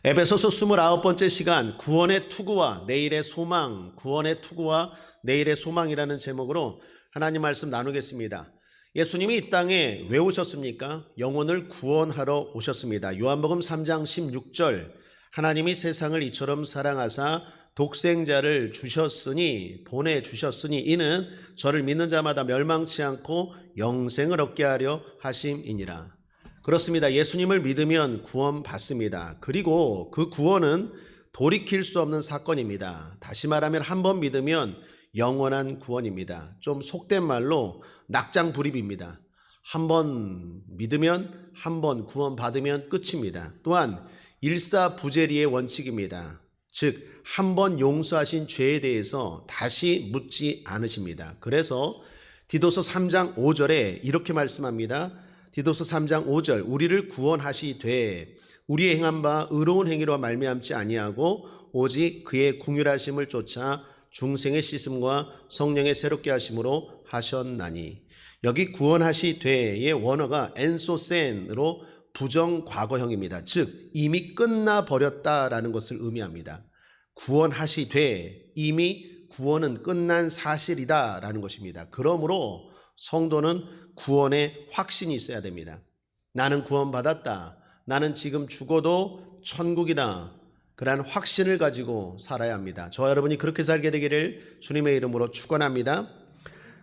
에베소서 29번째 시간 구원의 투구와 내일의 소망, 구원의 투구와 내일의 소망이라는 제목으로 하나님 말씀 나누겠습니다. 예수님이 이 땅에 왜 오셨습니까? 영혼을 구원하러 오셨습니다. 요한복음 3장 16절 하나님이 세상을 이처럼 사랑하사 독생자를 주셨으니 보내주셨으니 이는 저를 믿는 자마다 멸망치 않고 영생을 얻게 하려 하심이니라. 그렇습니다. 예수님을 믿으면 구원받습니다. 그리고 그 구원은 돌이킬 수 없는 사건입니다. 다시 말하면 한 번 믿으면 영원한 구원입니다. 좀 속된 말로 낙장불입입니다. 한 번 믿으면 한 번 구원받으면 끝입니다. 또한 일사부재리의 원칙입니다. 즉 한 번 용서하신 죄에 대해서 다시 묻지 않으십니다. 그래서 디도서 3장 5절에 이렇게 말씀합니다. 디도서 3장 5절 우리를 구원하시되 우리의 행한 바 의로운 행위로 말미암지 아니하고 오직 그의 궁휼하심을 쫓아 중생의 씻음과 성령의 새롭게 하심으로 하셨나니. 여기 구원하시되의 원어가 엔소센으로 부정 과거형입니다. 즉 이미 끝나버렸다라는 것을 의미합니다. 구원하시되 이미 구원은 끝난 사실이다라는 것입니다. 그러므로 성도는 구원의 확신이 있어야 됩니다. 나는 구원받았다. 나는 지금 죽어도 천국이다. 그러한 확신을 가지고 살아야 합니다. 저와 여러분이 그렇게 살게 되기를 주님의 이름으로 축원합니다.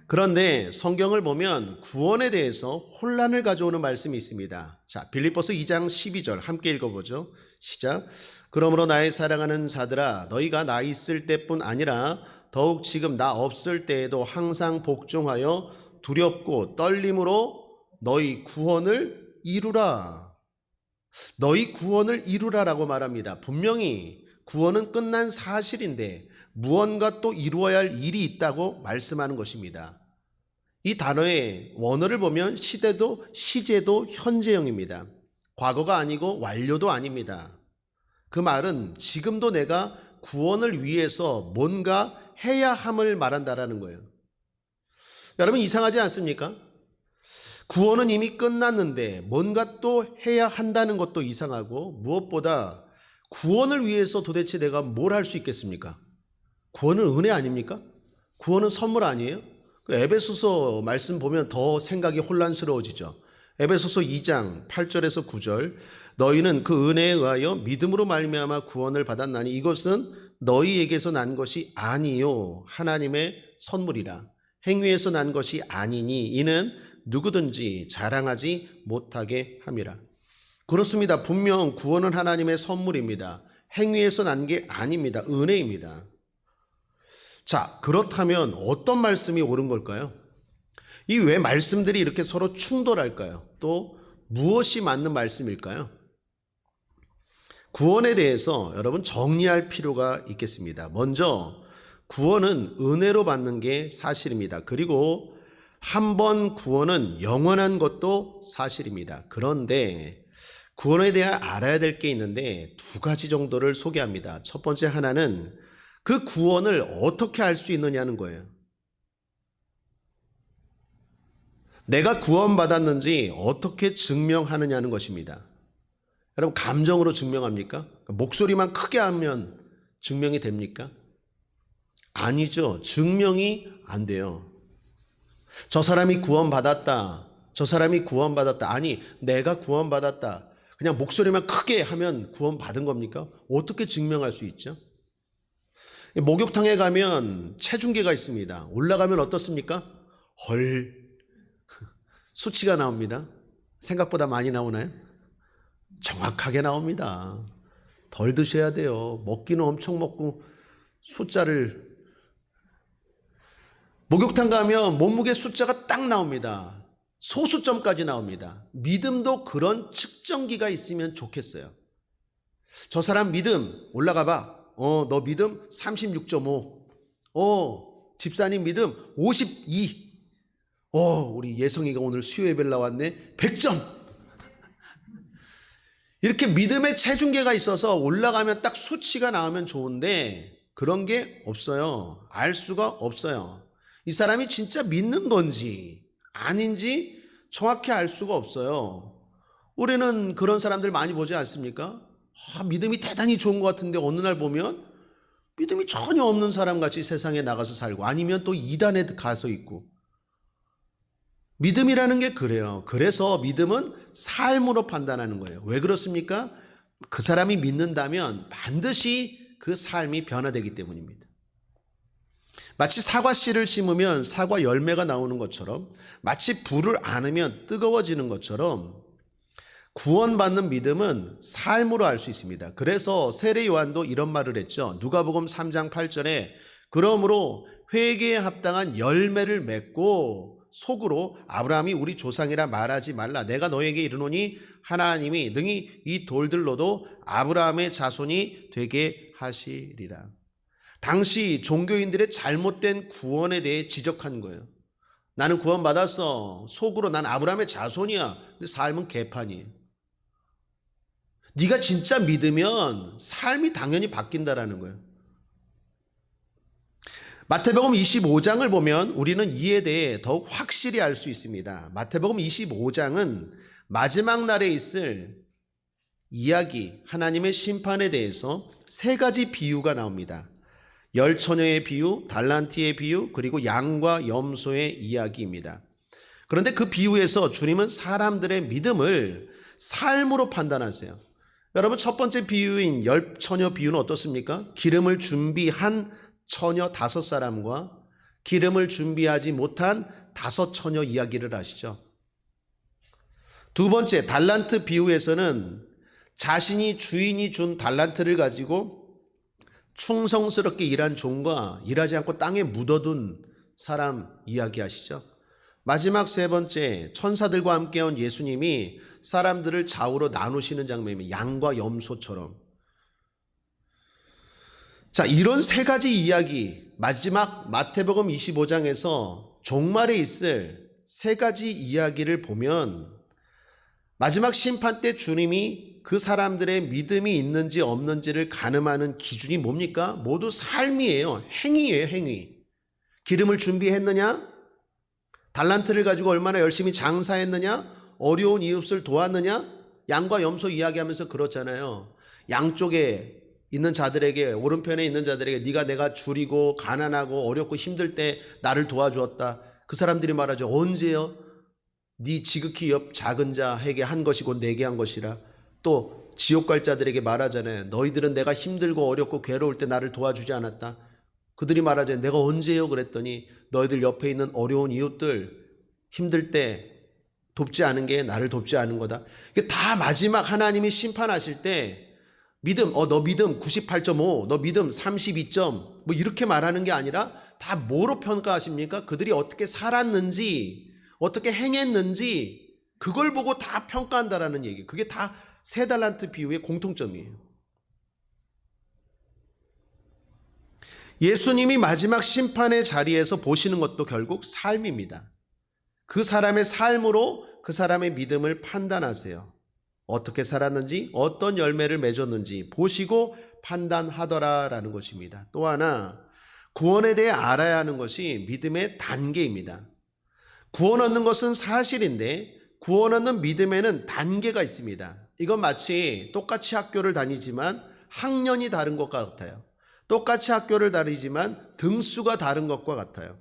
그런데 성경을 보면 구원에 대해서 혼란을 가져오는 말씀이 있습니다. 자, 빌립보서 2장 12절 함께 읽어보죠. 시작. 그러므로 나의 사랑하는 자들아 너희가 나 있을 때뿐 아니라 더욱 지금 나 없을 때에도 항상 복종하여 두렵고 떨림으로 너희 구원을 이루라. 너희 구원을 이루라라고 말합니다. 분명히 구원은 끝난 사실인데 무언가 또 이루어야 할 일이 있다고 말씀하는 것입니다. 이 단어의 원어를 보면 시대도 시제도 현재형입니다. 과거가 아니고 완료도 아닙니다. 그 말은 지금도 내가 구원을 위해서 뭔가 해야 함을 말한다라는 거예요. 여러분 이상하지 않습니까? 구원은 이미 끝났는데 뭔가 또 해야 한다는 것도 이상하고 무엇보다 구원을 위해서 도대체 내가 뭘 할 수 있겠습니까? 구원은 은혜 아닙니까? 구원은 선물 아니에요? 에베소서 말씀 보면 더 생각이 혼란스러워지죠. 에베소서 2장 8절에서 9절 너희는 그 은혜에 의하여 믿음으로 말미암아 구원을 받았나니 이것은 너희에게서 난 것이 아니요 하나님의 선물이라. 행위에서 난 것이 아니니 이는 누구든지 자랑하지 못하게 함이라. 그렇습니다. 분명 구원은 하나님의 선물입니다. 행위에서 난 게 아닙니다. 은혜입니다. 자, 그렇다면 어떤 말씀이 옳은 걸까요? 이 왜 말씀들이 이렇게 서로 충돌할까요? 또 무엇이 맞는 말씀일까요? 구원에 대해서 여러분 정리할 필요가 있겠습니다. 먼저 구원은 은혜로 받는 게 사실입니다. 그리고 한 번 구원은 영원한 것도 사실입니다. 그런데 구원에 대해 알아야 될 게 있는데 두 가지 정도를 소개합니다. 첫 번째 하나는 그 구원을 어떻게 알 수 있느냐는 거예요. 내가 구원받았는지 어떻게 증명하느냐는 것입니다. 여러분 감정으로 증명합니까? 목소리만 크게 하면 증명이 됩니까? 아니죠. 증명이 안 돼요. 저 사람이 구원받았다. 저 사람이 구원받았다. 아니 내가 구원받았다. 그냥 목소리만 크게 하면 구원받은 겁니까? 어떻게 증명할 수 있죠? 목욕탕에 가면 체중계가 있습니다. 올라가면 어떻습니까? 헐 수치가 나옵니다. 생각보다 많이 나오나요? 정확하게 나옵니다. 덜 드셔야 돼요. 먹기는 엄청 먹고 숫자를 목욕탕 가면 몸무게 숫자가 딱 나옵니다. 소수점까지 나옵니다. 믿음도 그런 측정기가 있으면 좋겠어요. 저 사람 믿음 올라가 봐. 너 믿음 36.5. 집사님 믿음 52. 우리 예성이가 오늘 수요 예배를 나왔네. 100점. 이렇게 믿음의 체중계가 있어서 올라가면 딱 수치가 나오면 좋은데 그런 게 없어요. 알 수가 없어요. 이 사람이 진짜 믿는 건지 아닌지 정확히 알 수가 없어요. 우리는 그런 사람들 많이 보지 않습니까? 믿음이 대단히 좋은 것 같은데 어느 날 보면 믿음이 전혀 없는 사람같이 세상에 나가서 살고, 아니면 또 이단에 가서 있고. 믿음이라는 게 그래요. 그래서 믿음은 삶으로 판단하는 거예요. 왜 그렇습니까? 그 사람이 믿는다면 반드시 그 삶이 변화되기 때문입니다. 마치 사과 씨를 심으면 사과 열매가 나오는 것처럼, 마치 불을 안으면 뜨거워지는 것처럼 구원받는 믿음은 삶으로 알 수 있습니다. 그래서 세례 요한도 이런 말을 했죠. 누가복음 3장 8절에 그러므로 회개에 합당한 열매를 맺고 속으로 아브라함이 우리 조상이라 말하지 말라. 내가 너에게 이르노니 하나님이 능히 이 돌들로도 아브라함의 자손이 되게 하시리라. 당시 종교인들의 잘못된 구원에 대해 지적한 거예요. 나는 구원받았어. 속으로 난 아브라함의 자손이야. 근데 삶은 개판이에요. 네가 진짜 믿으면 삶이 당연히 바뀐다라는 거예요. 마태복음 25장을 보면 우리는 이에 대해 더욱 확실히 알 수 있습니다. 마태복음 25장은 마지막 날에 있을 이야기, 하나님의 심판에 대해서 세 가지 비유가 나옵니다. 열 처녀의 비유, 달란트의 비유, 그리고 양과 염소의 이야기입니다. 그런데 그 비유에서 주님은 사람들의 믿음을 삶으로 판단하세요. 여러분, 첫 번째 비유인 열 처녀 비유는 어떻습니까? 기름을 준비한 처녀 5사람과 기름을 준비하지 못한 5 처녀 이야기를 아시죠? 두 번째 달란트 비유에서는 자신이 주인이 준 달란트를 가지고 충성스럽게 일한 종과 일하지 않고 땅에 묻어둔 사람 이야기 아시죠? 마지막 세 번째 천사들과 함께 온 예수님이 사람들을 좌우로 나누시는 장면입니다. 양과 염소처럼. 자, 이런 세 가지 이야기, 마지막 마태복음 25장에서 종말에 있을 세 가지 이야기를 보면 마지막 심판 때 주님이 그 사람들의 믿음이 있는지 없는지를 가늠하는 기준이 뭡니까? 모두 삶이에요. 행위예요, 행위. 기름을 준비했느냐? 달란트를 가지고 얼마나 열심히 장사했느냐? 어려운 이웃을 도왔느냐? 양과 염소 이야기하면서 그렇잖아요. 양쪽에 있는 자들에게, 오른편에 있는 자들에게 네가 내가 줄이고 가난하고 어렵고 힘들 때 나를 도와주었다. 그 사람들이 말하죠. 언제요? 네 지극히 옆 작은 자에게 한 것이 곧 내게 한 것이라. 또 지옥 갈 자들에게 말하잖아요. 너희들은 내가 힘들고 어렵고 괴로울 때 나를 도와주지 않았다. 그들이 말하죠. 내가 언제요? 그랬더니 너희들 옆에 있는 어려운 이웃들 힘들 때 돕지 않은 게 나를 돕지 않은 거다. 이게 다 마지막 하나님이 심판하실 때 믿음, 너 믿음 98.5, 너 믿음 32점, 뭐 이렇게 말하는 게 아니라 다 뭐로 평가하십니까? 그들이 어떻게 살았는지, 어떻게 행했는지, 그걸 보고 다 평가한다라는 얘기. 그게 다 세 달란트 비유의 공통점이에요. 예수님이 마지막 심판의 자리에서 보시는 것도 결국 삶입니다. 그 사람의 삶으로 그 사람의 믿음을 판단하세요. 어떻게 살았는지, 어떤 열매를 맺었는지 보시고 판단하더라라는 것입니다. 또 하나, 구원에 대해 알아야 하는 것이 믿음의 단계입니다. 구원 얻는 것은 사실인데 구원 얻는 믿음에는 단계가 있습니다. 이건 마치 똑같이 학교를 다니지만 학년이 다른 것과 같아요. 똑같이 학교를 다니지만 등수가 다른 것과 같아요.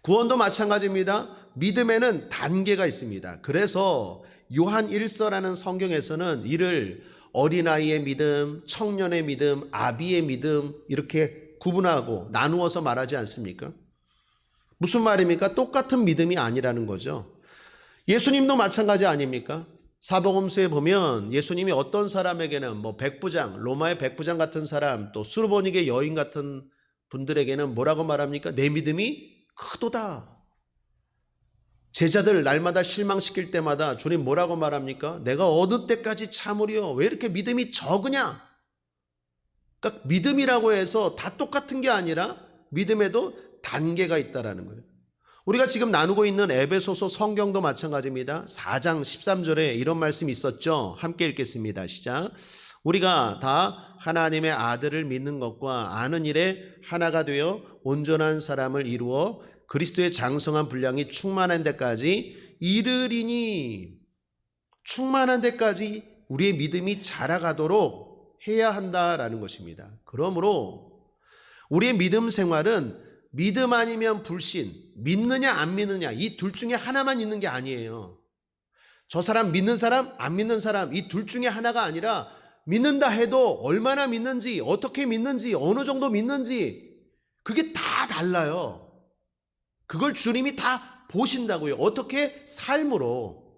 구원도 마찬가지입니다. 믿음에는 단계가 있습니다. 그래서 요한 1서라는 성경에서는 이를 어린아이의 믿음, 청년의 믿음, 아비의 믿음 이렇게 구분하고 나누어서 말하지 않습니까? 무슨 말입니까? 똑같은 믿음이 아니라는 거죠. 예수님도 마찬가지 아닙니까? 사복음서에 보면 예수님이 어떤 사람에게는 뭐 백부장, 로마의 백부장 같은 사람, 또 수르보닉의 여인 같은 분들에게는 뭐라고 말합니까? 내 믿음이 크도다. 제자들 날마다 실망시킬 때마다 주님 뭐라고 말합니까? 내가 어느 때까지 참으리요? 왜 이렇게 믿음이 적으냐? 그러니까 믿음이라고 해서 다 똑같은 게 아니라 믿음에도 단계가 있다라는 거예요. 우리가 지금 나누고 있는 에베소서 성경도 마찬가지입니다. 4장 13절에 이런 말씀이 있었죠. 함께 읽겠습니다. 시작. 우리가 다 하나님의 아들을 믿는 것과 아는 일에 하나가 되어 온전한 사람을 이루어 그리스도의 장성한 분량이 충만한 데까지 이르리니, 충만한 데까지 우리의 믿음이 자라가도록 해야 한다라는 것입니다. 그러므로 우리의 믿음 생활은 믿음 아니면 불신, 믿느냐 안 믿느냐 이 둘 중에 하나만 있는 게 아니에요. 저 사람 믿는 사람, 안 믿는 사람 이 둘 중에 하나가 아니라 믿는다 해도 얼마나 믿는지, 어떻게 믿는지, 어느 정도 믿는지 그게 다 달라요. 그걸 주님이 다 보신다고요. 어떻게? 삶으로.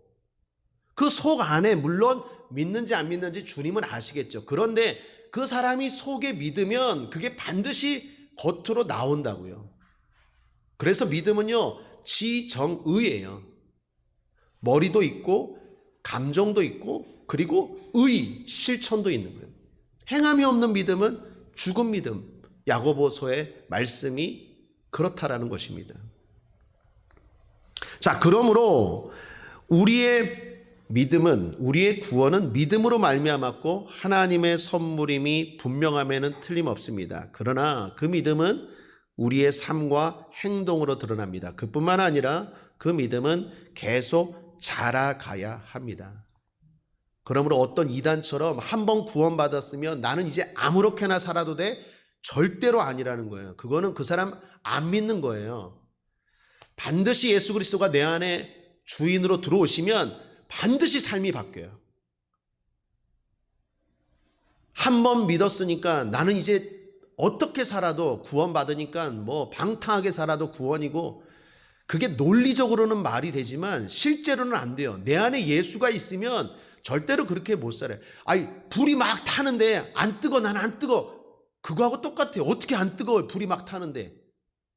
그 속 안에 물론 믿는지 안 믿는지 주님은 아시겠죠. 그런데 그 사람이 속에 믿으면 그게 반드시 겉으로 나온다고요. 그래서 믿음은요, 지정의예요. 머리도 있고 감정도 있고 그리고 의, 실천도 있는 거예요. 행함이 없는 믿음은 죽은 믿음. 야고보서의 말씀이 그렇다라는 것입니다. 자, 그러므로 우리의 믿음은, 우리의 구원은 믿음으로 말미암았고 하나님의 선물임이 분명함에는 틀림없습니다. 그러나 그 믿음은 우리의 삶과 행동으로 드러납니다. 그뿐만 아니라 그 믿음은 계속 자라가야 합니다. 그러므로 어떤 이단처럼 한번 구원받았으면 나는 이제 아무렇게나 살아도 돼? 절대로 아니라는 거예요. 그거는 그 사람 안 믿는 거예요. 반드시 예수 그리스도가 내 안에 주인으로 들어오시면 반드시 삶이 바뀌어요. 한 번 믿었으니까 나는 이제 어떻게 살아도 구원받으니까 뭐 방탕하게 살아도 구원이고, 그게 논리적으로는 말이 되지만 실제로는 안 돼요. 내 안에 예수가 있으면 절대로 그렇게 못 살아요. 아니, 불이 막 타는데 안 뜨거, 나는 안 뜨거. 그거하고 똑같아요. 어떻게 안 뜨거워요? 불이 막 타는데.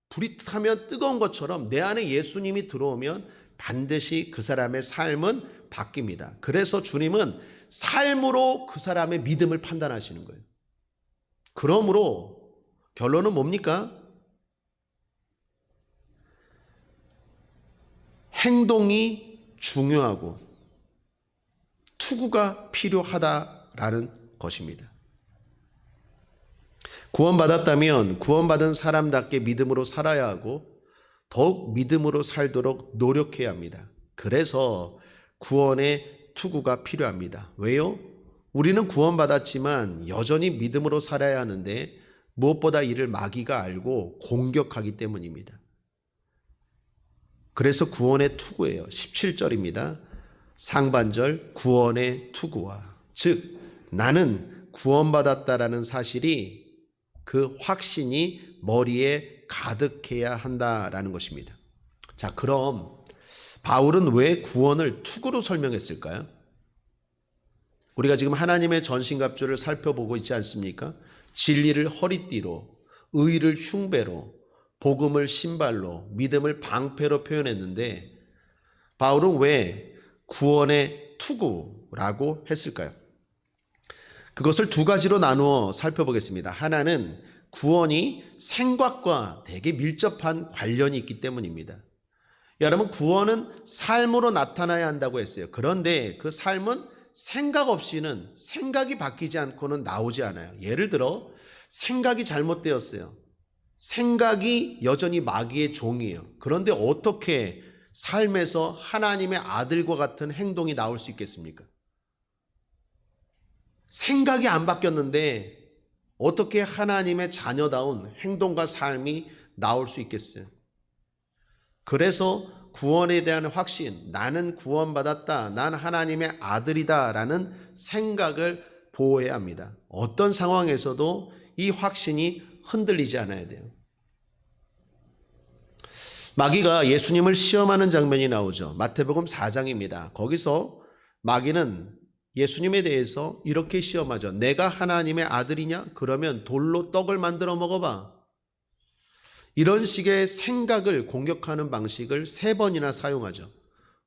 불이 타면 뜨거운 것처럼 내 안에 예수님이 들어오면 반드시 그 사람의 삶은 바뀝니다. 그래서 주님은 삶으로 그 사람의 믿음을 판단하시는 거예요. 그러므로 결론은 뭡니까? 행동이 중요하고 투구가 필요하다라는 것입니다. 구원받았다면 구원받은 사람답게 믿음으로 살아야 하고 더욱 믿음으로 살도록 노력해야 합니다. 그래서 구원의 투구가 필요합니다. 왜요? 우리는 구원받았지만 여전히 믿음으로 살아야 하는데 무엇보다 이를 마귀가 알고 공격하기 때문입니다. 그래서 구원의 투구예요. 17절입니다. 상반절, 구원의 투구와, 즉 나는 구원받았다라는 사실이, 그 확신이 머리에 가득해야 한다라는 것입니다. 자, 그럼 바울은 왜 구원을 투구로 설명했을까요? 우리가 지금 하나님의 전신갑주를 살펴보고 있지 않습니까? 진리를 허리띠로, 의를 흉배로, 복음을 신발로, 믿음을 방패로 표현했는데 바울은 왜 구원의 투구라고 했을까요? 그것을 두 가지로 나누어 살펴보겠습니다. 하나는 구원이 생각과 되게 밀접한 관련이 있기 때문입니다. 여러분, 구원은 삶으로 나타나야 한다고 했어요. 그런데 그 삶은 생각 없이는, 생각이 바뀌지 않고는 나오지 않아요. 예를 들어 생각이 잘못되었어요. 생각이 여전히 마귀의 종이에요. 그런데 어떻게 삶에서 하나님의 아들과 같은 행동이 나올 수 있겠습니까? 생각이 안 바뀌었는데 어떻게 하나님의 자녀다운 행동과 삶이 나올 수 있겠어요? 그래서 구원에 대한 확신, 나는 구원받았다, 난 하나님의 아들이다 라는 생각을 보호해야 합니다. 어떤 상황에서도 이 확신이 흔들리지 않아야 돼요. 마귀가 예수님을 시험하는 장면이 나오죠. 마태복음 4장입니다. 거기서 마귀는 예수님에 대해서 이렇게 시험하죠. 내가 하나님의 아들이냐? 그러면 돌로 떡을 만들어 먹어봐. 이런 식의 생각을 공격하는 방식을 3번이나 사용하죠.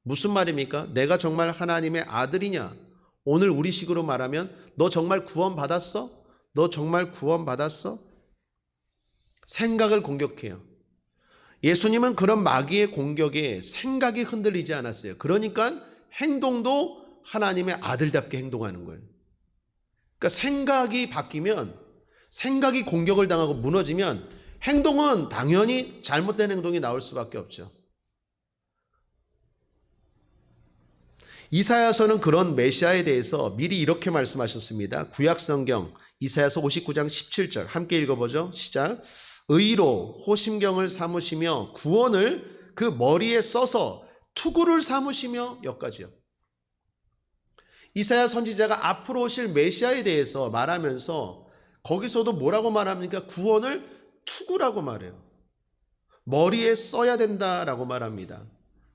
무슨 말입니까? 내가 정말 하나님의 아들이냐? 오늘 우리식으로 말하면 너 정말 구원받았어? 너 정말 구원받았어? 생각을 공격해요. 예수님은 그런 마귀의 공격에 생각이 흔들리지 않았어요. 그러니까 행동도 하나님의 아들답게 행동하는 거예요. 그러니까 생각이 바뀌면, 생각이 공격을 당하고 무너지면 행동은 당연히 잘못된 행동이 나올 수밖에 없죠. 이사야서는 그런 메시아에 대해서 미리 이렇게 말씀하셨습니다. 구약성경 이사야서 59장 17절 함께 읽어보죠. 시작. 의로 호심경을 삼으시며 구원을 그 머리에 써서 투구를 삼으시며 여기까지요. 이사야 선지자가 앞으로 오실 메시아에 대해서 말하면서 거기서도 뭐라고 말합니까? 구원을 투구라고 말해요. 머리에 써야 된다라고 말합니다.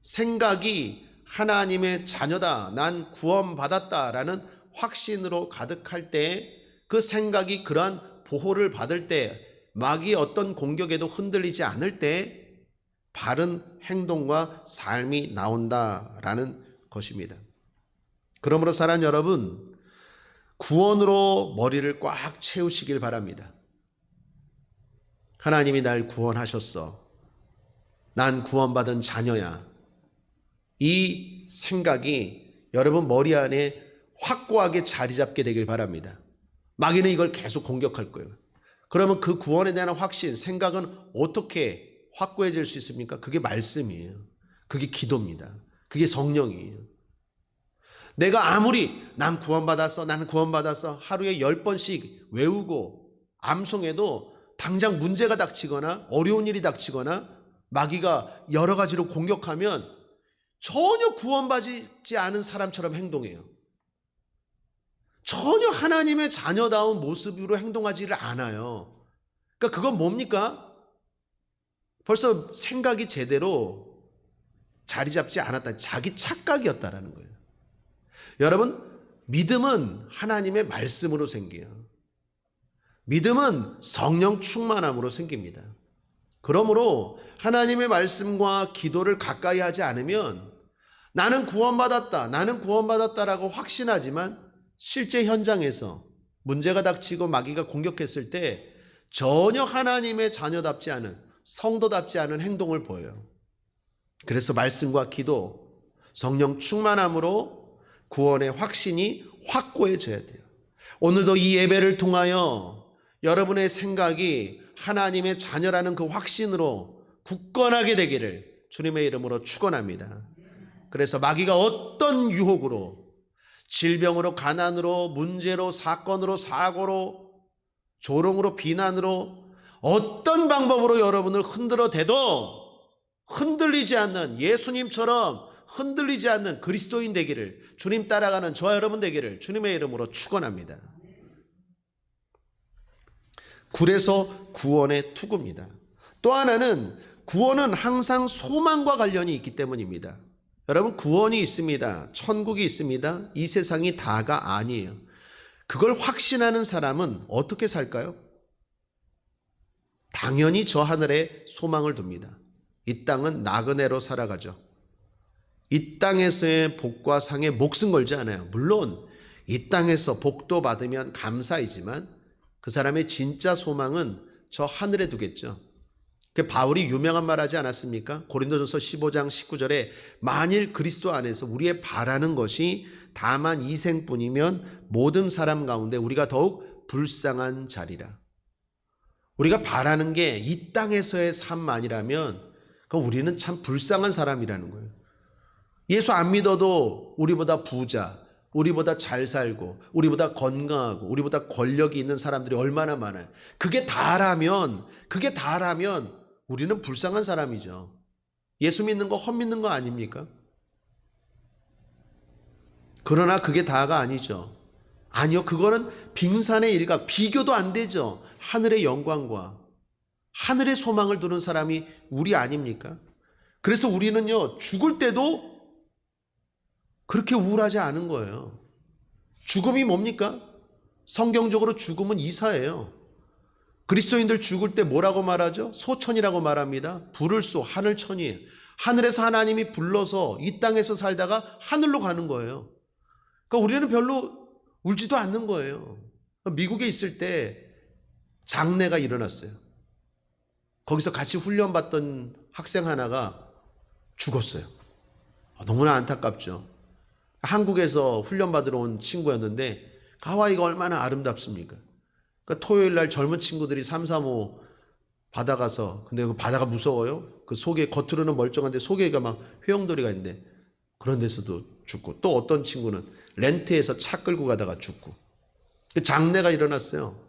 생각이 하나님의 자녀다, 난 구원받았다라는 확신으로 가득할 때, 그 생각이 그러한 보호를 받을 때, 마귀의 어떤 공격에도 흔들리지 않을 때 바른 행동과 삶이 나온다라는 것입니다. 그러므로 사랑하는 여러분, 구원으로 머리를 꽉 채우시길 바랍니다. 하나님이 날 구원하셨어. 난 구원받은 자녀야. 이 생각이 여러분 머리 안에 확고하게 자리 잡게 되길 바랍니다. 마귀는 이걸 계속 공격할 거예요. 그러면 그 구원에 대한 확신, 생각은 어떻게 확고해질 수 있습니까? 그게 말씀이에요. 그게 기도입니다. 그게 성령이에요. 내가 아무리 난 구원받았어, 나는 구원받았어 하루에 10번씩 외우고 암송해도 당장 문제가 닥치거나 어려운 일이 닥치거나 마귀가 여러 가지로 공격하면 전혀 구원받지 않은 사람처럼 행동해요. 전혀 하나님의 자녀다운 모습으로 행동하지를 않아요. 그러니까 그건 뭡니까? 벌써 생각이 제대로 자리 잡지 않았다. 자기 착각이었다라는 거예요. 여러분, 믿음은 하나님의 말씀으로 생겨요. 믿음은 성령 충만함으로 생깁니다. 그러므로 하나님의 말씀과 기도를 가까이 하지 않으면 나는 구원받았다, 나는 구원받았다라고 확신하지만 실제 현장에서 문제가 닥치고 마귀가 공격했을 때 전혀 하나님의 자녀답지 않은, 성도답지 않은 행동을 보여요. 그래서 말씀과 기도, 성령 충만함으로 구원의 확신이 확고해져야 돼요. 오늘도 이 예배를 통하여 여러분의 생각이 하나님의 자녀라는 그 확신으로 굳건하게 되기를 주님의 이름으로 축원합니다. 그래서 마귀가 어떤 유혹으로, 질병으로, 가난으로, 문제로, 사건으로, 사고로, 조롱으로, 비난으로 어떤 방법으로 여러분을 흔들어 대도 흔들리지 않는, 예수님처럼 흔들리지 않는 그리스도인 되기를, 주님 따라가는 저와 여러분 되기를 주님의 이름으로 축원합니다. 그래서 구원의 투구입니다. 또 하나는 구원은 항상 소망과 관련이 있기 때문입니다. 여러분, 구원이 있습니다. 천국이 있습니다. 이 세상이 다가 아니에요. 그걸 확신하는 사람은 어떻게 살까요? 당연히 저 하늘에 소망을 둡니다. 이 땅은 나그네로 살아가죠. 이 땅에서의 복과 상에 목숨 걸지 않아요. 물론 이 땅에서 복도 받으면 감사이지만 그 사람의 진짜 소망은 저 하늘에 두겠죠. 그 바울이 유명한 말 하지 않았습니까? 고린도전서 15장 19절에 만일 그리스도 안에서 우리의 바라는 것이 다만 이 생뿐이면 모든 사람 가운데 우리가 더욱 불쌍한 자리라. 우리가 바라는 게 이 땅에서의 삶만이라면 그럼 우리는 참 불쌍한 사람이라는 거예요. 예수 안 믿어도 우리보다 부자, 우리보다 잘 살고, 우리보다 건강하고, 우리보다 권력이 있는 사람들이 얼마나 많아요. 그게 다라면 우리는 불쌍한 사람이죠. 예수 믿는 거 헛믿는 거 아닙니까? 그러나 그게 다가 아니죠. 아니요, 그거는 빙산의 일각, 비교도 안 되죠. 하늘의 영광과 하늘의 소망을 두는 사람이 우리 아닙니까? 그래서 우리는요, 죽을 때도 그렇게 우울하지 않은 거예요. 죽음이 뭡니까? 성경적으로 죽음은 이사예요. 그리스도인들 죽을 때 뭐라고 말하죠? 소천이라고 말합니다. 불을 쏘, 하늘천이에요. 하늘에서 하나님이 불러서 이 땅에서 살다가 하늘로 가는 거예요. 그러니까 우리는 별로 울지도 않는 거예요. 미국에 있을 때 장례가 일어났어요. 거기서 같이 훈련받던 학생 하나가 죽었어요. 너무나 안타깝죠. 한국에서 훈련받으러 온 친구였는데 하와이가 얼마나 아름답습니까? 그러니까 토요일 날 젊은 친구들이 335 바다 가서, 근데 그 바다가 무서워요. 그 속에 겉으로는 멀쩡한데 속에가 막 회용돌이가 있는데 그런 데서도 죽고, 또 어떤 친구는 렌트해서 차 끌고 가다가 죽고. 장례가 일어났어요.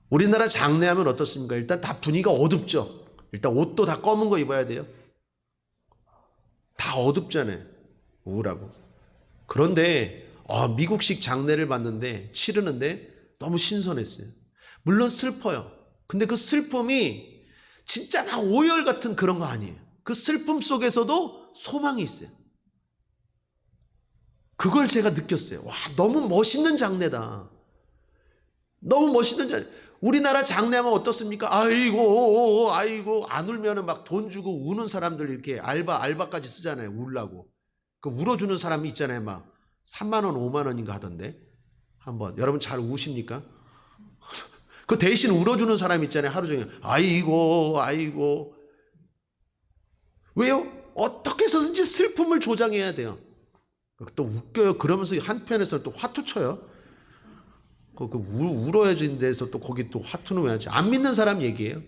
우리나라 장례하면 어떻습니까? 일단 다 분위기가 어둡죠. 일단 옷도 다 검은 거 입어야 돼요. 다 어둡잖아요. 우울하고. 그런데 미국식 장례를 봤는데, 치르는데 너무 신선했어요. 물론 슬퍼요. 근데 그 슬픔이 진짜 막 오열 같은 그런 거 아니에요. 그 슬픔 속에서도 소망이 있어요. 그걸 제가 느꼈어요. 와, 너무 멋있는 장례다. 너무 멋있는 장례. 우리나라 장례하면 어떻습니까? 아이고, 안 울면은 막 돈 주고 우는 사람들 이렇게 알바까지 쓰잖아요. 울라고. 그 울어주는 사람이 있잖아요. 막 3만 원, 5만 원인가 하던데. 한번 여러분 잘 우십니까? 그 대신 울어주는 사람 있잖아요. 하루 종일 아이고. 왜요? 어떻게 해서든지 슬픔을 조장해야 돼요. 또 웃겨요. 그러면서 한편에서는 또 화투 쳐요. 울어야지 데서 또 거기 또 화투는 왜 하지? 안 믿는 사람 얘기예요.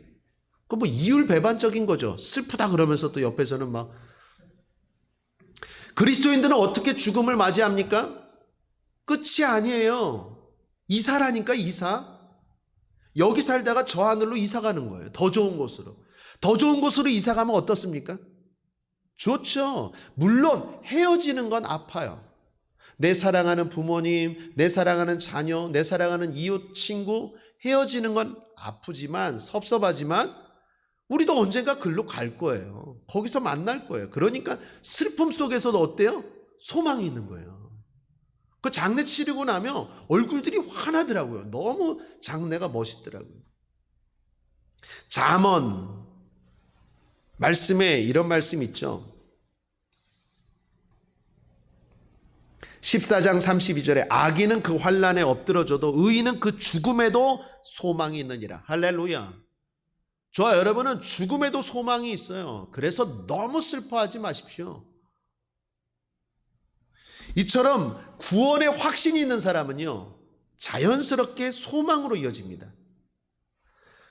그 뭐 이율배반적인 거죠. 슬프다 그러면서 또 옆에서는 막. 그리스도인들은 어떻게 죽음을 맞이합니까? 끝이 아니에요. 이사라니까, 이사. 여기 살다가 저 하늘로 이사 가는 거예요. 더 좋은 곳으로. 더 좋은 곳으로 이사 가면 어떻습니까? 좋죠. 물론 헤어지는 건 아파요. 내 사랑하는 부모님, 내 사랑하는 자녀, 내 사랑하는 이웃, 친구, 헤어지는 건 아프지만, 섭섭하지만 우리도 언젠가 글로 갈 거예요. 거기서 만날 거예요. 그러니까 슬픔 속에서도 어때요? 소망이 있는 거예요. 그 장례 치르고 나면 얼굴들이 환하더라고요. 너무 장례가 멋있더라고요. 잠언 말씀에 이런 말씀 있죠. 14장 32절에 악인은 그 환난에 엎드러져도 의인은 그 죽음에도 소망이 있느니라. 할렐루야. 저와 여러분은 죽음에도 소망이 있어요. 그래서 너무 슬퍼하지 마십시오. 이처럼 구원의 확신이 있는 사람은요, 자연스럽게 소망으로 이어집니다.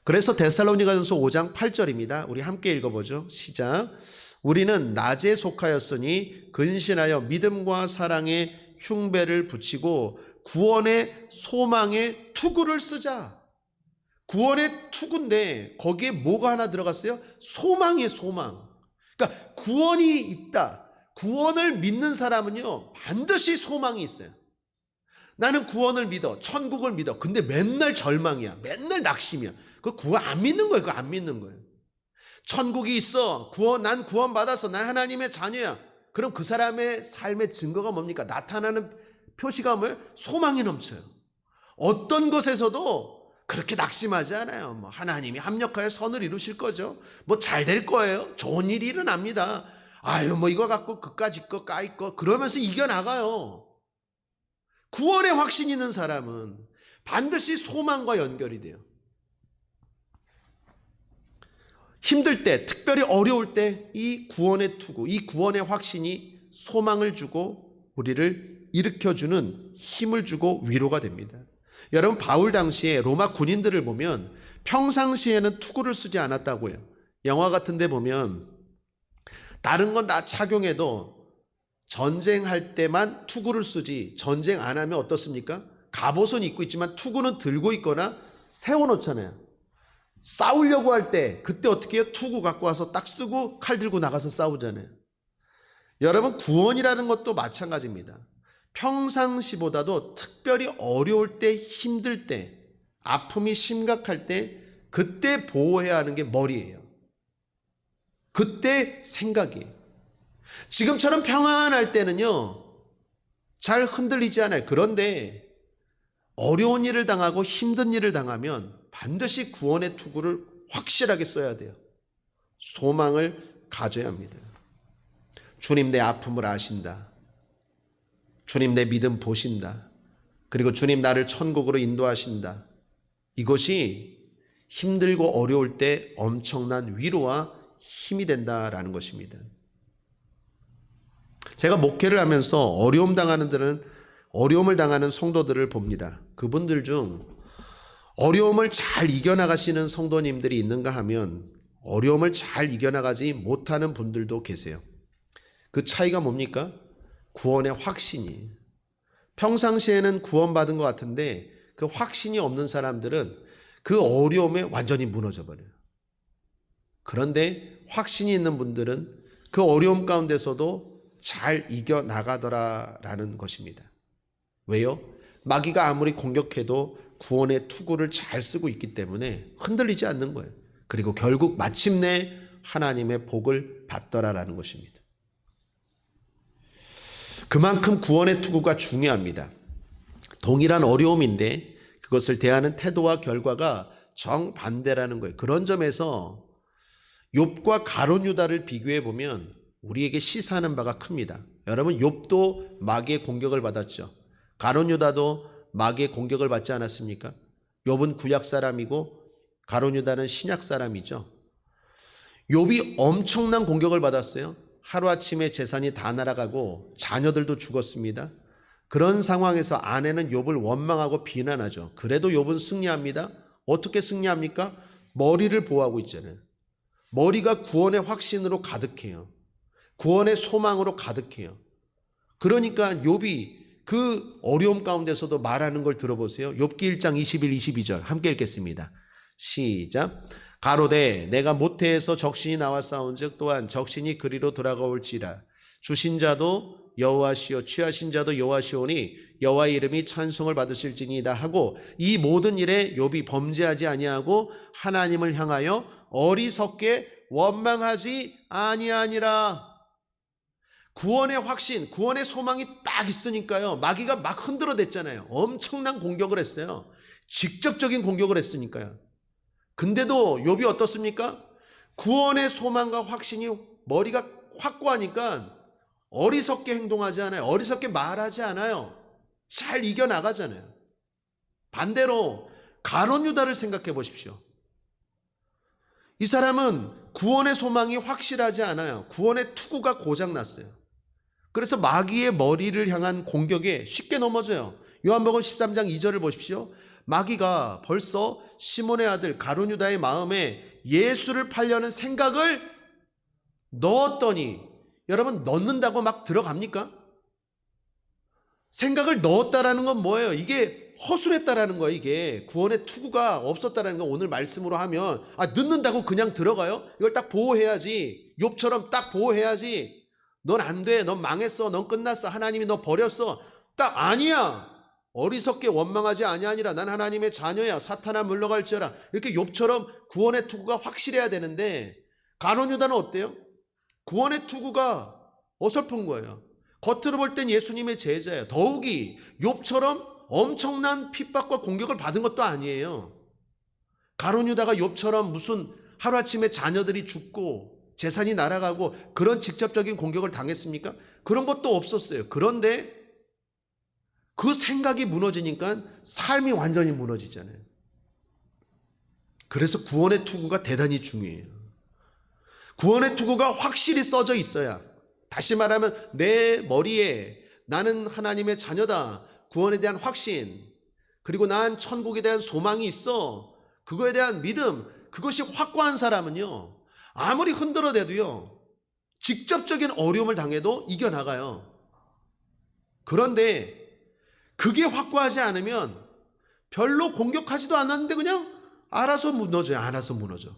그래서 데살로니가전서 5장 8절입니다. 우리 함께 읽어보죠. 시작. 우리는 낮에 속하였으니 근신하여 믿음과 사랑의 흉배를 붙이고 구원의 소망의 투구를 쓰자. 구원의 투구인데 거기에 뭐가 하나 들어갔어요? 소망이에요, 소망. 그러니까 구원이 있다. 구원을 믿는 사람은요, 반드시 소망이 있어요. 나는 구원을 믿어, 천국을 믿어. 근데 맨날 절망이야, 맨날 낙심이야. 그 구원 안 믿는 거예요. 그거 안 믿는 거예요. 천국이 있어, 난 구원 받았어, 난 하나님의 자녀야. 그럼 그 사람의 삶의 증거가 뭡니까? 나타나는 표시가 뭐예요? 소망이 넘쳐요. 어떤 것에서도 그렇게 낙심하지 않아요. 뭐 하나님이 합력하여 선을 이루실 거죠. 뭐 잘 될 거예요. 좋은 일이 일어납니다. 뭐 이거 갖고 그까짓 거 까짓 거 그러면서 이겨나가요. 구원의 확신이 있는 사람은 반드시 소망과 연결이 돼요. 힘들 때, 특별히 어려울 때 이 구원의 투구, 이 구원의 확신이 소망을 주고 우리를 일으켜주는 힘을 주고 위로가 됩니다. 여러분, 바울 당시에 로마 군인들을 보면 평상시에는 투구를 쓰지 않았다고 해요. 영화 같은 데 보면 다른 건 다 착용해도 전쟁할 때만 투구를 쓰지, 전쟁 안 하면 어떻습니까? 갑옷은 입고 있지만 투구는 들고 있거나 세워놓잖아요. 싸우려고 할 때 그때 어떻게 해요? 투구 갖고 와서 딱 쓰고 칼 들고 나가서 싸우잖아요. 여러분, 구원이라는 것도 마찬가지입니다. 평상시보다도 특별히 어려울 때, 힘들 때, 아픔이 심각할 때 그때 보호해야 하는 게 머리예요. 그때 생각이에요. 지금처럼 평안할 때는요, 잘 흔들리지 않아요. 그런데 어려운 일을 당하고 힘든 일을 당하면 반드시 구원의 투구를 확실하게 써야 돼요. 소망을 가져야 합니다. 주님, 내 아픔을 아신다. 주님, 내 믿음 보신다. 그리고 주님, 나를 천국으로 인도하신다. 이것이 힘들고 어려울 때 엄청난 위로와 힘이 된다라는 것입니다. 제가 목회를 하면서 어려움을 당하는 성도들을 봅니다. 그분들 중 어려움을 잘 이겨나가시는 성도님들이 있는가 하면 어려움을 잘 이겨나가지 못하는 분들도 계세요. 그 차이가 뭡니까? 구원의 확신이. 평상시에는 구원받은 것 같은데 그 확신이 없는 사람들은 그 어려움에 완전히 무너져 버려요. 그런데 확신이 있는 분들은 그 어려움 가운데서도 잘 이겨나가더라라는 것입니다. 왜요? 마귀가 아무리 공격해도 구원의 투구를 잘 쓰고 있기 때문에 흔들리지 않는 거예요. 그리고 결국 마침내 하나님의 복을 받더라라는 것입니다. 그만큼 구원의 투구가 중요합니다. 동일한 어려움인데 그것을 대하는 태도와 결과가 정반대라는 거예요. 그런 점에서 욥과 가룟 유다를 비교해 보면 우리에게 시사하는 바가 큽니다. 여러분, 욥도 마귀의 공격을 받았죠. 가룟 유다도 마귀의 공격을 받지 않았습니까? 욥은 구약 사람이고 가룟 유다는 신약 사람이죠. 욥이 엄청난 공격을 받았어요. 하루아침에 재산이 다 날아가고 자녀들도 죽었습니다. 그런 상황에서 아내는 욥을 원망하고 비난하죠. 그래도 욥은 승리합니다. 어떻게 승리합니까? 머리를 보호하고 있잖아요. 머리가 구원의 확신으로 가득해요. 구원의 소망으로 가득해요. 그러니까 욥이 그 어려움 가운데서도 말하는 걸 들어보세요. 욥기 1장 21, 22절 함께 읽겠습니다. 시작. 가로되 내가 모태에서 적신이 나와 싸운즉 또한 적신이 그리로 돌아가올지라. 주신 자도 여호와시오 취하신 자도 여호와시오니 여호와의 이름이 찬송을 받으실지니이다 하고 이 모든 일에 욥이 범죄하지 아니하고 하나님을 향하여 어리석게 원망하지 아니하니라. 구원의 확신, 구원의 소망이 딱 있으니까요. 마귀가 막 흔들어댔잖아요. 엄청난 공격을 했어요. 직접적인 공격을 했으니까요. 근데도 욥이 어떻습니까? 구원의 소망과 확신이 머리가 확고하니까 어리석게 행동하지 않아요. 어리석게 말하지 않아요. 잘 이겨나가잖아요. 반대로 가룟 유다를 생각해 보십시오. 이 사람은 구원의 소망이 확실하지 않아요. 구원의 투구가 고장났어요. 그래서 마귀의 머리를 향한 공격에 쉽게 넘어져요. 요한복음 13장 2절을 보십시오. 마귀가 벌써 시몬의 아들 가룟 유다의 마음에 예수를 팔려는 생각을 넣었더니, 여러분, 넣는다고 막 들어갑니까? 생각을 넣었다라는 건 뭐예요? 이게 허술했다라는 거예요. 이게 구원의 투구가 없었다라는 거. 오늘 말씀으로 하면 넣는다고 그냥 들어가요? 이걸 딱 보호해야지. 욥처럼 딱 보호해야지. 넌 안 돼. 넌 망했어. 넌 끝났어. 하나님이 너 버렸어. 딱 아니야. 어리석게 원망하지 아니하니라. 난 하나님의 자녀야. 사탄아 물러갈지어라. 이렇게 욥처럼 구원의 투구가 확실해야 되는데 가룟 유다는 어때요? 구원의 투구가 어설픈 거예요. 겉으로 볼 땐 예수님의 제자예요. 더욱이 욥처럼 엄청난 핍박과 공격을 받은 것도 아니에요. 가룟 유다가 욥처럼 무슨 하루아침에 자녀들이 죽고 재산이 날아가고 그런 직접적인 공격을 당했습니까? 그런 것도 없었어요. 그런데 그 생각이 무너지니까 삶이 완전히 무너지잖아요. 그래서 구원의 투구가 대단히 중요해요. 구원의 투구가 확실히 써져 있어야, 다시 말하면 내 머리에 나는 하나님의 자녀다, 구원에 대한 확신, 그리고 난 천국에 대한 소망이 있어, 그거에 대한 믿음, 그것이 확고한 사람은요, 아무리 흔들어대도요, 직접적인 어려움을 당해도 이겨나가요. 그런데 그게 확고하지 않으면 별로 공격하지도 않았는데 그냥 알아서 무너져요. 알아서 무너져.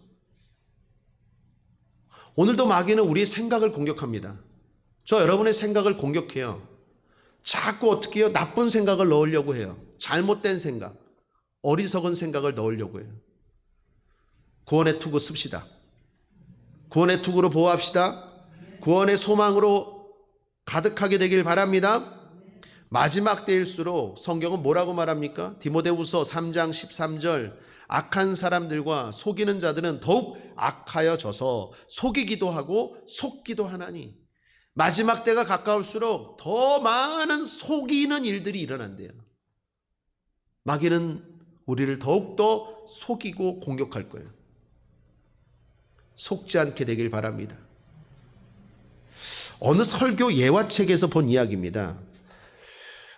오늘도 마귀는 우리의 생각을 공격합니다. 저 여러분의 생각을 공격해요. 자꾸 어떻게 해요? 나쁜 생각을 넣으려고 해요. 잘못된 생각, 어리석은 생각을 넣으려고 해요. 구원의 투구 씁시다. 구원의 투구로 보호합시다. 구원의 소망으로 가득하게 되길 바랍니다. 마지막 때일수록 성경은 뭐라고 말합니까? 디모데후서 3장 13절, 악한 사람들과 속이는 자들은 더욱 악하여져서 속이기도 하고 속기도 하나니. 마지막 때가 가까울수록 더 많은 속이는 일들이 일어난대요. 마귀는 우리를 더욱더 속이고 공격할 거예요. 속지 않게 되길 바랍니다. 어느 설교 예화책에서 본 이야기입니다.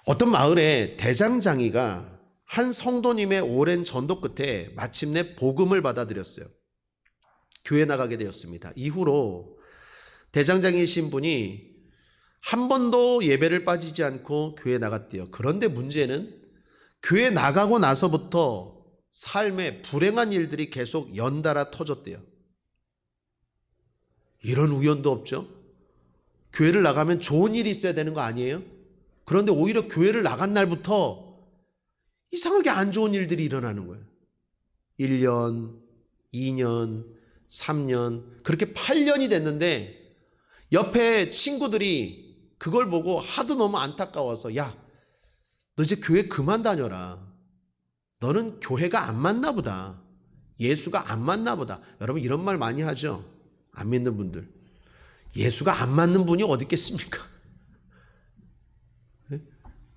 어떤 마을에 대장장이가 한 성도님의 오랜 전도 끝에 마침내 복음을 받아들였어요. 교회 나가게 되었습니다. 이후로 대장장이신 분이 한 번도 예배를 빠지지 않고 교회 나갔대요. 그런데 문제는 교회 나가고 나서부터 삶에 불행한 일들이 계속 연달아 터졌대요. 이런 우연도 없죠. 교회를 나가면 좋은 일이 있어야 되는 거 아니에요? 그런데 오히려 교회를 나간 날부터 이상하게 안 좋은 일들이 일어나는 거예요. 1년, 2년, 3년, 그렇게 8년이 됐는데 옆에 친구들이 그걸 보고 하도 너무 안타까워서 야, 너 이제 교회 그만 다녀라. 너는 교회가 안 맞나 보다. 예수가 안 맞나 보다. 여러분 이런 말 많이 하죠. 안 믿는 분들. 예수가 안 맞는 분이 어디 있겠습니까?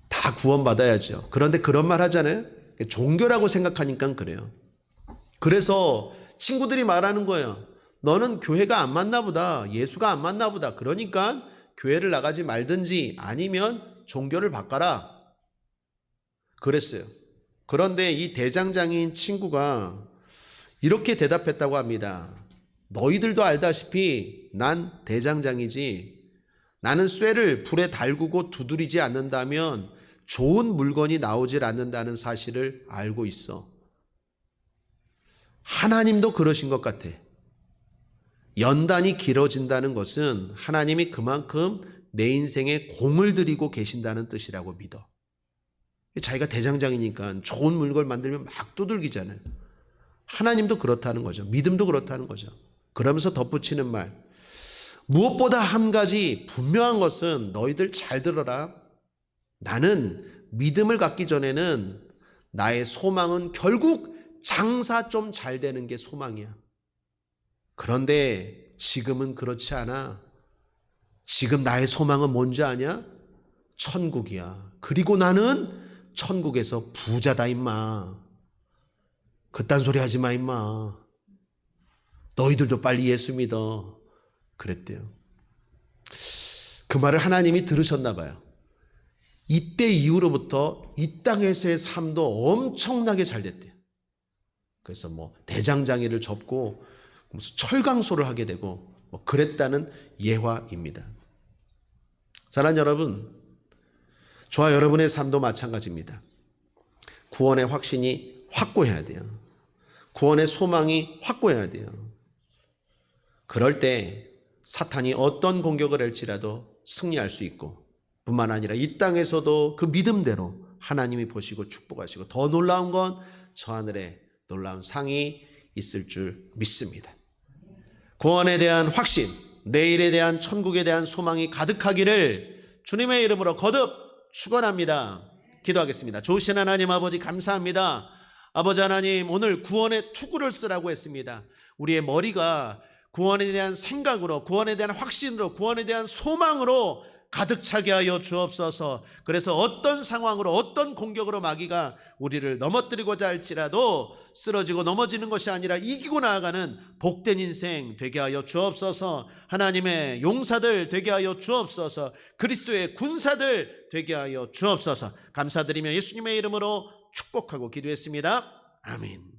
다 구원받아야죠. 그런데 그런 말 하잖아요. 종교라고 생각하니까 그래요. 그래서 친구들이 말하는 거예요. 너는 교회가 안 맞나 보다. 예수가 안 맞나 보다. 그러니까 교회를 나가지 말든지 아니면 종교를 바꿔라. 그랬어요. 그런데 이 대장장이인 친구가 이렇게 대답했다고 합니다. 너희들도 알다시피 난 대장장이지. 나는 쇠를 불에 달구고 두드리지 않는다면 좋은 물건이 나오질 않는다는 사실을 알고 있어. 하나님도 그러신 것 같아. 연단이 길어진다는 것은 하나님이 그만큼 내 인생에 공을 들이고 계신다는 뜻이라고 믿어. 자기가 대장장이니까 좋은 물건 만들면 막 두들기잖아요. 하나님도 그렇다는 거죠. 믿음도 그렇다는 거죠. 그러면서 덧붙이는 말. 무엇보다 한 가지 분명한 것은 너희들 잘 들어라. 나는 믿음을 갖기 전에는 나의 소망은 결국 장사 좀 잘 되는 게 소망이야. 그런데 지금은 그렇지 않아. 지금 나의 소망은 뭔지 아냐? 천국이야. 그리고 나는 천국에서 부자다 임마. 그딴 소리 하지 마 임마. 너희들도 빨리 예수 믿어. 그랬대요. 그 말을 하나님이 들으셨나 봐요. 이때 이후로부터 이 땅에서의 삶도 엄청나게 잘 됐대요. 그래서 뭐 대장장이를 접고 무슨 철강소를 하게 되고 뭐 그랬다는 예화입니다. 사랑하는 여러분, 저와 여러분의 삶도 마찬가지입니다. 구원의 확신이 확고해야 돼요. 구원의 소망이 확고해야 돼요. 그럴 때 사탄이 어떤 공격을 할지라도 승리할 수 있고 뿐만 아니라 이 땅에서도 그 믿음대로 하나님이 보시고 축복하시고 더 놀라운 건 저 하늘에 놀라운 상이 있을 줄 믿습니다. 구원에 대한 확신, 내일에 대한 천국에 대한 소망이 가득하기를 주님의 이름으로 거듭 축원합니다. 기도하겠습니다. 좋으신 하나님 아버지 감사합니다. 아버지 하나님, 오늘 구원의 투구를 쓰라고 했습니다. 우리의 머리가 구원에 대한 생각으로, 구원에 대한 확신으로, 구원에 대한 소망으로 가득 차게 하여 주옵소서. 그래서 어떤 상황으로, 어떤 공격으로 마귀가 우리를 넘어뜨리고자 할지라도 쓰러지고 넘어지는 것이 아니라 이기고 나아가는 복된 인생 되게 하여 주옵소서. 하나님의 용사들 되게 하여 주옵소서. 그리스도의 군사들 되게 하여 주옵소서. 감사드리며 예수님의 이름으로 축복하고 기도했습니다. 아멘.